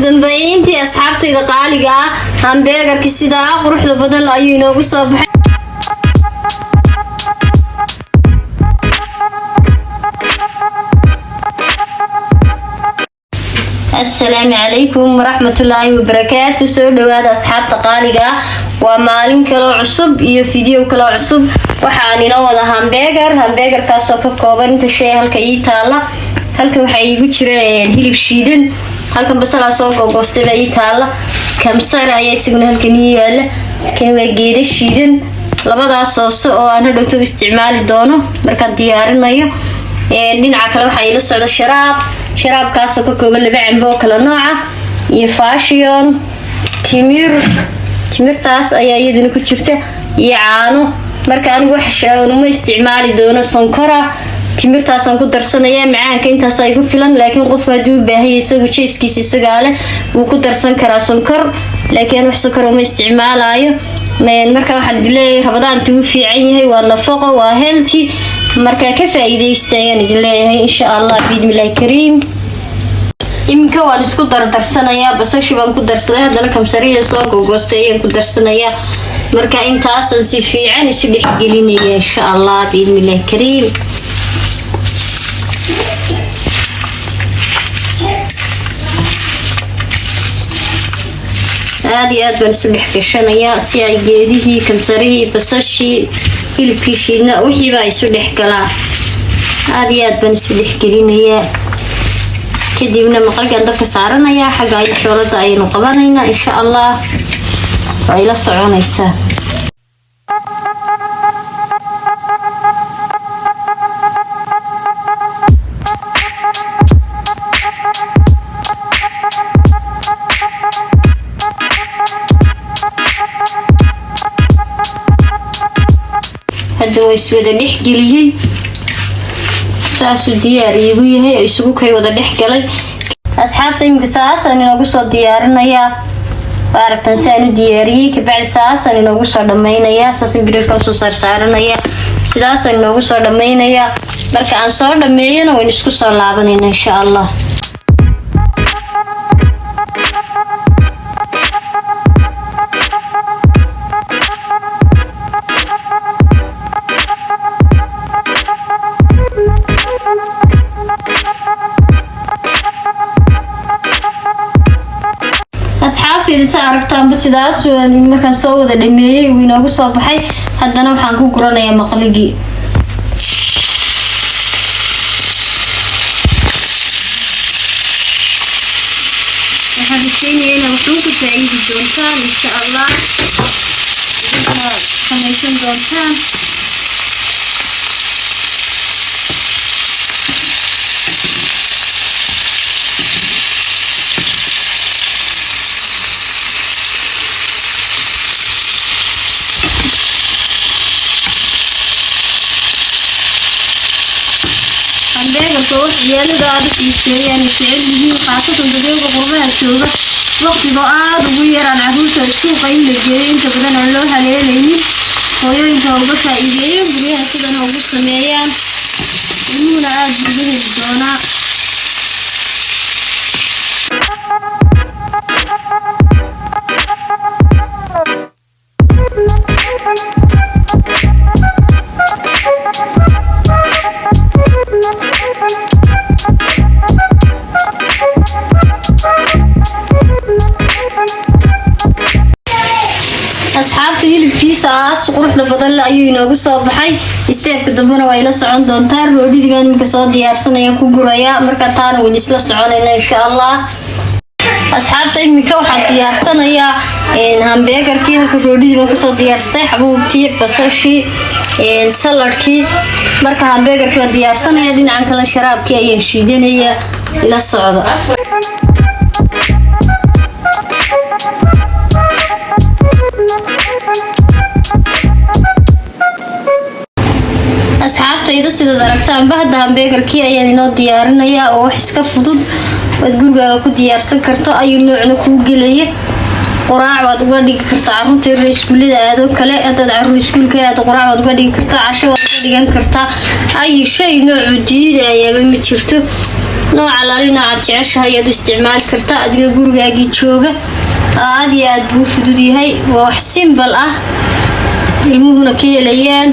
dambeyntii asxaabtayda qaaliga ah hamburgerka sida quruxda badan ayuu inoogu soo baxay. السلام عليكم ورحمة الله وبركاته. سو دhowaada asxaabta qaaliga waa maalin kale cusub iyo video kale cusub. waxaan inoo wada hamburger kaas oo ka kooban inta shay halka ii taala. halka waxa iigu jira hilib shiidan, halkan basal soo goostay ii taala, kamsar ayaa isaguna halkan ii yaala, kan waa geeda shiidan. labadaas soos oo aan hadhowto isticmaali doono marka diyaarinayo. dhinaca kale waxa ila socda sharaabkaas oo ka kooban laba cambo kala nooca iyo fashion timirtaas ayaa iyaduna ku jirta iyo caano. marka anigu wax ma isticmaali doono sonkora, timirtaas aan ku darsanaya. macaanka intaas ay ku filan, laakiin qofku haduu u baahan yahay isagu jeeskiisa isaga leh wuu ku darsan karaa sonkor, laakiin wax sonkor ma isticmaalayo. marka waxaan dileeyahay Ramadaantu uu fiican yahay, waa nafaqo, waa healthy, marka ka faa'iideystaan idin leeyahay insha Allah bismillaahi kariim. iminka waan isku dardarsanaya, basasha baan ku darsaday, hadana kamsariya soo goostay ayaan ku darsanaya. marka intaas si fiican isu dhex gelinaya insha Allah bismillaahi kariim. aad iyo aad baan isu dhex gashanaya si ay geedihii kamsarihii basashii hilibkii shiidna wixii baa isu dhex galaan. aad iyo aad baan isu dhex gelinaya. kadibna maqalkan dabka saaranaya, xagga ay shoolada aynu qabanaynaa insha Allah. way la soconaysaa. hadda way iswada dhex geliyay, saasuu diyaar iigu yahay oo isugu kay wada dhex galay. asxaabta iminka saasaan inoogu soo diyaarinayaa. aragtan saan u diyaariyay, kabacdi saasaan inoogu soo dhammaynayaa. saasan birarka usoo saaranaya, sidaasaan inoogu soo dhammaynayaa. marka aan soo dhammeeyana waan isku soo laabanayna insha Allah. asxaabtayda sa aragtaan sidaas markaan soo wada dhameeyay uu inoogu soo baxay. haddana waxaan ku guranayaa maqligii. waxaan rajaynayaa inaad waxuun ku faa'iidi doontaan insha Allah. inaad samaysan doontaan. hamburgerka waxyeelada aad fiirsayaan jecelihiin, khaasatan dadka qurbaha jooga waqtiga aad ugu yaraan caruurta suuqa in la geeyo inta badan aan loo haleelaynin. hooyooyinka uga faa'iideeyaan guryaha sidan ugu sameeyaan, ilmuhuna aad ugu heli doonaa. asxaabta hilibkiisa quruxda badan ayuu inoogu soo baxay. steepka dambena way la socon doontaa. roodhidii baan iminka soo diyaarsanaya, ku guraya. marka taana waan isla soconayna insha Allah. asxaabta iminka waxaan diyaarsanayaa hamburgerkii. halka roodhidii baan kusoo diyaarsatay, xabuubtii, basashii, saladkii. marka hamburgerkii waan diyaarsanaya, dhinacan kale sharaabkii ayaan shiidanaya. la socdo. asxaabtayda sidaad aragtaan bahda hamburgerkii ayaan inoo diyaarinayaa oo wax iska fudud waad gurigaaga ku diyaarsan karto. ayuu noocna kuu gelaya. quraac waad uga dhigi kartaa carruurta yar iskuulada aado kale. haddaad carruur iskuulka aado quraac waad uga dhigi kartaa, casho waad uga dhigan kartaa. ay shay noocu diidayaaba ma jirto. nooca laalina jeceshahay aad isticmaali kartaa adiga gurigaagii jooga aad iyo aad buu fudud yahay waa wax simple ah ilmuhuna ka helayaan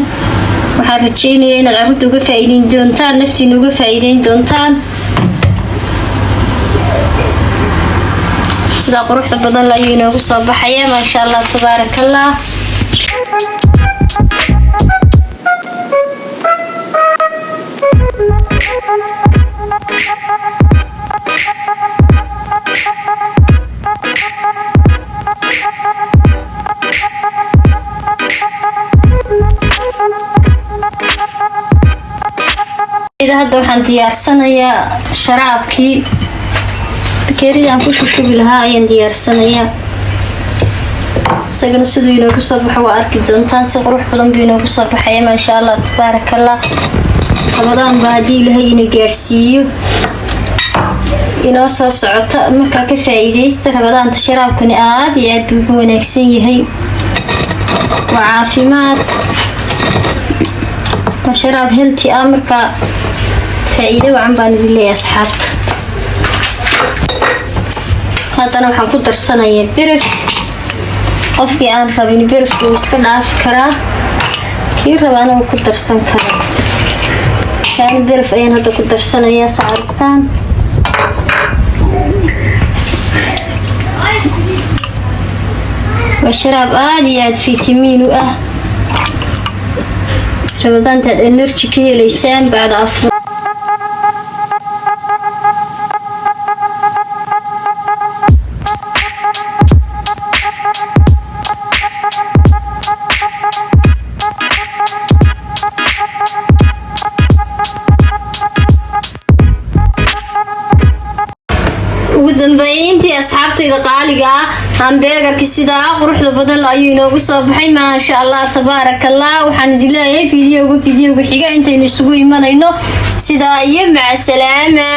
waxaan rajaynayaa inaad carruurta uga faa'iideyn doontaan naftiina uga faa'iideyn doontaan sida quruxda badan la ayuu inoogu soo baxaya maasha Allah tabaarakallah hadda waxaan diyaarsanayaa sharaabkii bakeeridan ku shushubi lahaa ayaan diyaarsanayaa isagana siduu inoogu soo baxo waa arki doontaan si qurux badan buu inoogu soo baxaya maasha Allah tabaarakallah Ramadan baa haddii Ilaahay ina gaarsiiyo inoo soo socota markaa ka faa'iideysta Ramadaanta sharaabkani aad iyo aad buu wanaagsan yahay waa caafimaad waa sharaab healthy ah markaa faa'iido wacan baan idin leeyahay asxaabta haddana waxaan ku darsanayaa birif qofkii aan rabin birifka wuu iska dhaafi karaa kii rabaana wuu ku darsan karaa yani birif ayaan hadda ku darsanayaa saartaan waa sharaab aad iyo aad fitamiin u ah Ramadaanta aad energy ka helaysaan bacda afur ugu dambeyntii asxaabtayda qaaliga ah hamburgerka sida quruxda badan ayuu inoogu soo baxay maasha Allah tabaarakallah waxaan idin leeyahay fiidiyowga xiga intaynu isugu imanayno sida iyo maca salaama